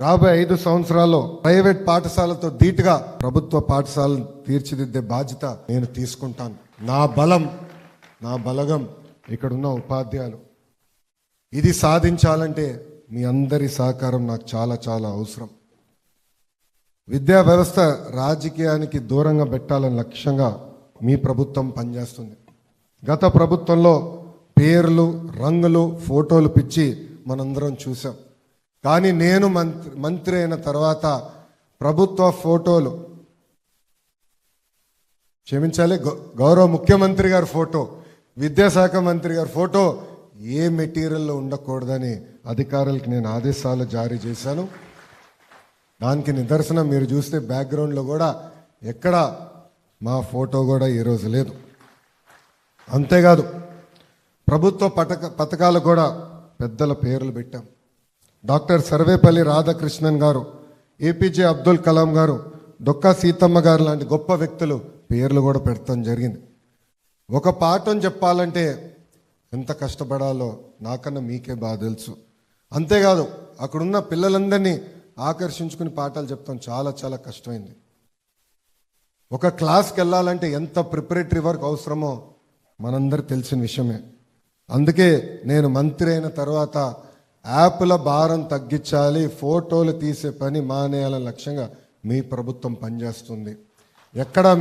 రాబోయే 5 సంవత్సరాల్లో ప్రైవేట్ పాఠశాలతో ధీటుగా ప్రభుత్వ పాఠశాలను తీర్చిదిద్దే బాధ్యత నేను తీసుకుంటాను. నా బలం, నా బలగం ఇక్కడున్న ఉపాధ్యాయులు. ఇది సాధించాలంటే మీ అందరి సహకారం నాకు చాలా చాలా అవసరం. విద్యా వ్యవస్థ రాజకీయానికి దూరంగా పెట్టాలని లక్ష్యంగా మీ ప్రభుత్వం పనిచేస్తుంది. గత ప్రభుత్వంలో పేర్లు, రంగులు, ఫోటోలు పిచ్చి మనందరం చూసాం. కానీ నేను మంత్రి అయిన తర్వాత ప్రభుత్వ ఫోటోలు, క్షమించాలి, గౌరవ ముఖ్యమంత్రి గారి ఫోటో, విద్యాశాఖ మంత్రి గారి ఫోటో ఏ మెటీరియల్లో ఉండకూడదని అధికారులకు నేను ఆదేశాలు జారీ చేశాను. దానికి నిదర్శనం మీరు చూస్తే బ్యాక్గ్రౌండ్లో కూడా ఎక్కడ మా ఫోటో కూడా ఈరోజు లేదు. అంతేకాదు ప్రభుత్వ పథకాలు కూడా పెద్దల పేర్లు పెట్టాం. డాక్టర్ సర్వేపల్లి రాధాకృష్ణన్ గారు, ఏపీజే అబ్దుల్ కలాం గారు, డొక్కా సీతమ్మ గారు లాంటి గొప్ప వ్యక్తులు పేర్లు కూడా పెడతాం జరిగింది. ఒక పాఠం చెప్పాలంటే ఎంత కష్టపడాలో నాకన్నా మీకే బాగా తెలుసు. అంతేకాదు అక్కడున్న పిల్లలందరినీ ఆకర్షించుకుని పాఠాలు చెప్తాం చాలా చాలా కష్టమైంది. ఒక క్లాస్కి వెళ్ళాలంటే ఎంత ప్రిపరేటరీ వర్క్ అవసరమో మనందరికి తెలిసిన విషయమే. అందుకే నేను మంత్రి అయిన తర్వాత యాప్ల భారం తగ్గించాలి, ఫోటోలు తీసే పని మానేయాలని లక్ష్యంగా మీ ప్రభుత్వం పనిచేస్తుంది. ఎక్కడా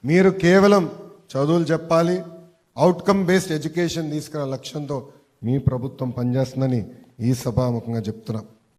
మీరు కేవలం చదువులు చెప్పాలి, అవుట్కమ్ బేస్డ్ ఎడ్యుకేషన్ తీసుకునే లక్ష్యంతో మీ ప్రభుత్వం పనిచేస్తుందని ఈ సభాముఖంగా చెప్తున్నాం.